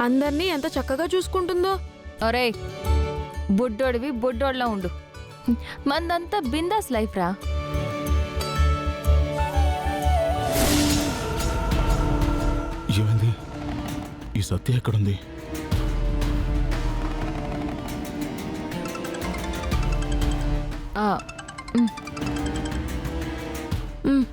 అందర్నీ ఎంత చక్కగా చూసుకుంటుందో. ఒరే, బుడ్డోడివి బుడ్డోడ్లా ఉండు. మందంతా బిందాస్ లైఫ్ రా. ఏమైంది? ఈ సత్య ఎక్కడుంది? ఆ, ఉమ్. ఉమ్,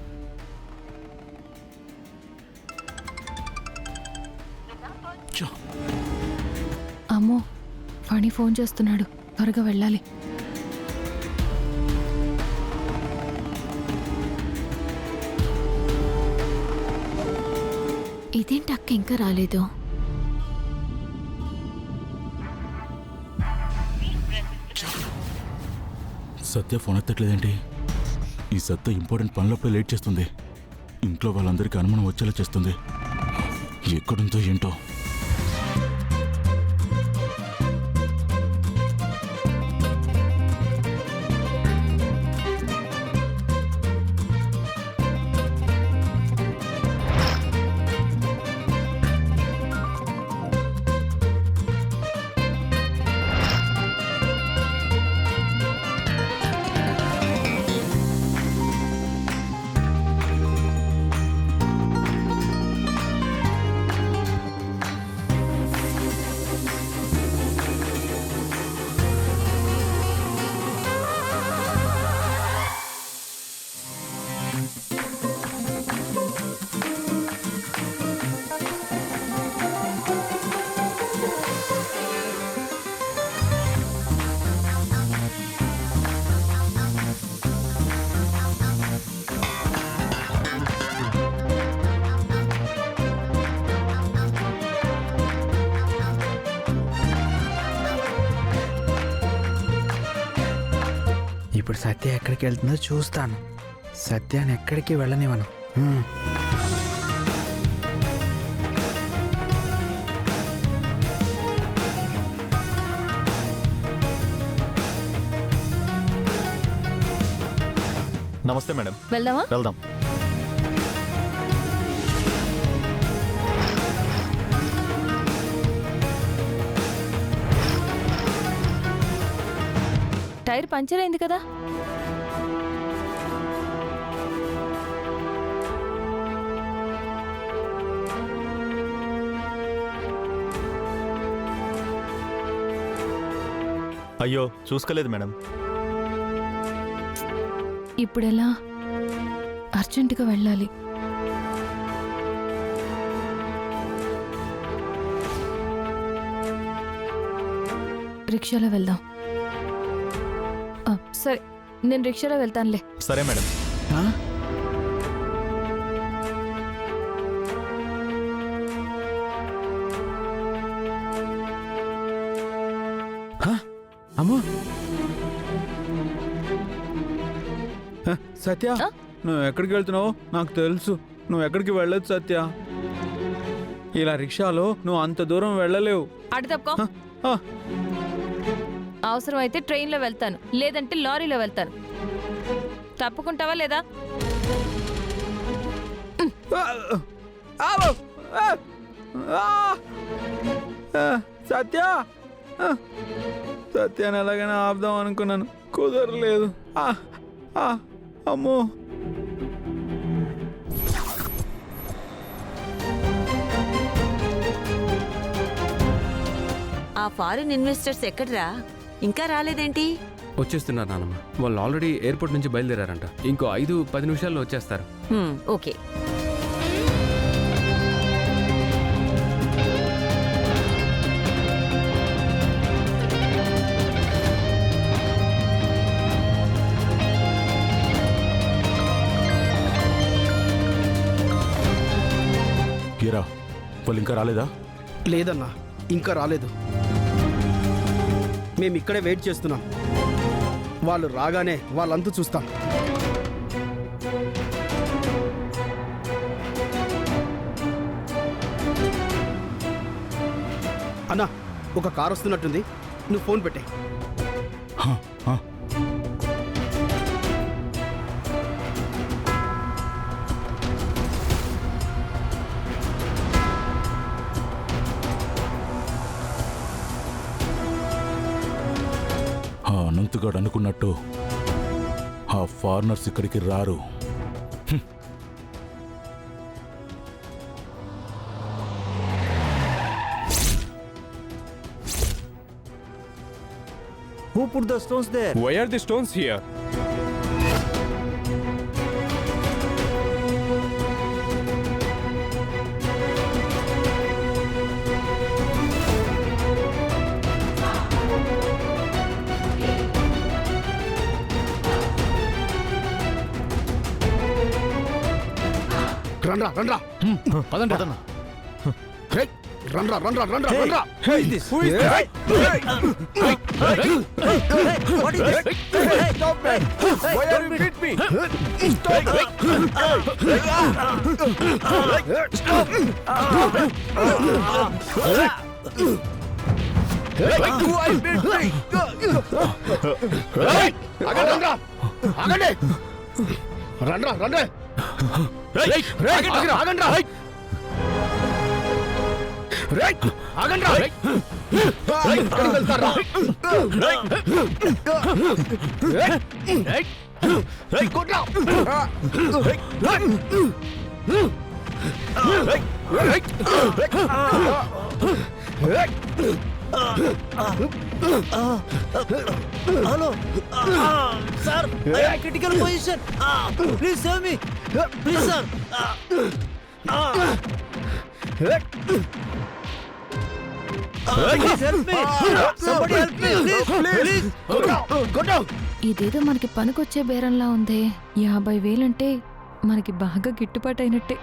అమ్మో, ఫణి ఫోన్ చేస్తున్నాడు. త్వరగా వెళ్ళాలి. ఇదేంటి అక్క ఇంకా రాలేదు? సత్య ఫోన్ ఎత్తట్లేదేంటి? ఈ సత్య ఇంపార్టెంట్ పనులపై లేట్ చేస్తుంది. ఇంట్లో వాళ్ళందరికీ అనుమానం వచ్చేలా చేస్తుంది. ఎక్కడుందో ఏంటో. ఇప్పుడు సత్య ఎక్కడికి వెళ్తుందో చూస్తాను. సత్యాన్ని ఎక్కడికి వెళ్ళనివ్వను. నమస్తే మేడం. వెళ్దామా? వెళ్దాం. టైర్ పంచర్ అయింది కదా. అయ్యో, చూసుకోలేదు మేడం. ఇప్పుడెలా? అర్జెంటుగా వెళ్ళాలి. రిక్షాలో వెళ్దాం. సరే, నేను రిక్షాలో వెళ్తానులే. సరే మేడం. అమ్మో, సత్య, నువ్వు ఎక్కడికి వెళ్తున్నావు నాకు తెలుసు. నువ్వు ఎక్కడికి వెళ్ళదు సత్య. ఇలా రిక్షాలో నువ్వు అంత దూరం వెళ్ళలేవు. అటు తప్పుకో. అవసరం అయితే ట్రైన్లో వెళ్తాను, లేదంటే లారీలో వెళ్తాను. తప్పుకుంటావా లేదా? సత్య, సత్యాన్ని ఎలాగైనా ఆపుదాం అనుకున్నాను, కుదరలేదు. అమ్మో, ఆ ఫారిన్ ఇన్వెస్టర్స్ ఎక్కడ్రా? ఇంకా రాలేదేంటి? వచ్చేస్తున్నారు నానమ్మ. వాళ్ళు ఆల్రెడీ ఎయిర్పోర్ట్ నుంచి బయలుదేరారంట. ఇంకో 5-10 నిమిషాల్లో వచ్చేస్తారు. ఓకే. హీరా, వాళ్ళు ఇంకా రాలేదా? లేదన్నా, ఇంకా రాలేదు. మేము ఇక్కడే వెయిట్ చేస్తున్నాం. వాళ్ళు రాగానే వాళ్ళంతా చూస్తాం. అన్నా, ఒక కార్ వస్తున్నట్టుంది, నువ్వు ఫోన్ పెట్టే. పంతుగాడు అనుకున్నట్టు ఆ ఫారినర్స్ ఇక్కడికి రారు. Who put the stones there? Why are the stones here? రండ్రా రండ్రా పదండి. రేయ్, రండ్రా రండ్రా రండ్రా రండ్రా Who is this? What is this? Stop it! Why are you beat me? ఆగండి రండ్రా ఆగండి రండ్రా రండి రేయ్, ఆగండి, ఆగండి రా. రేయ్, ఆగండి రా. ఎక్కడికి వెళ్తారా? కొట్రా. Hello. Sir, I am in critical position. Please save me. Please, sir. Please help me. Somebody help me. Please. కొట్రా. ఇదేదో మనకి పనికొచ్చే బేరంలా ఉంది. 50,000 అంటే మనకి బాగా గిట్టుబాటు అయినట్టే.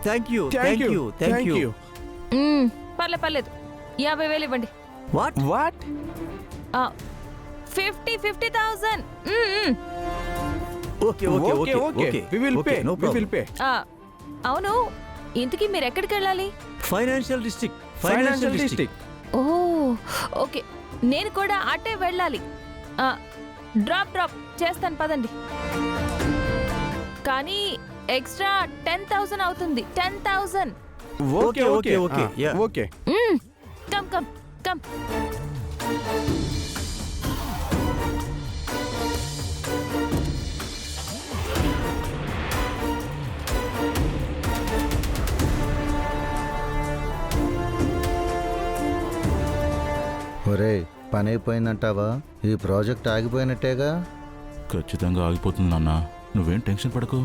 Thank you. Thank you. Thank you. పర్లేదు 50,000 ఇవ్వండి. What? What? 50,000. Okay. We will pay. No problem. అవును, ఇంతకీ మీరు ఎక్కడికి వెళ్ళాలి? Financial district. Financial district. ఓ ఓకే, నేను కూడా అటే వెళ్ళాలి. డ్రాప్ చేస్తాను పదండి. కానీ ఎక్స్ట్రా 10,000 అవుతుంది. 10,000. Okay. Yeah. ఓకే. కమ్. ఒరే, పని అయిపోయిందంటావా? ఈ ప్రాజెక్ట్ ఆగిపోయినట్టేగా? ఖచ్చితంగా ఆగిపోతుంది నాన్న, నువ్వేం టెన్షన్ పడకు.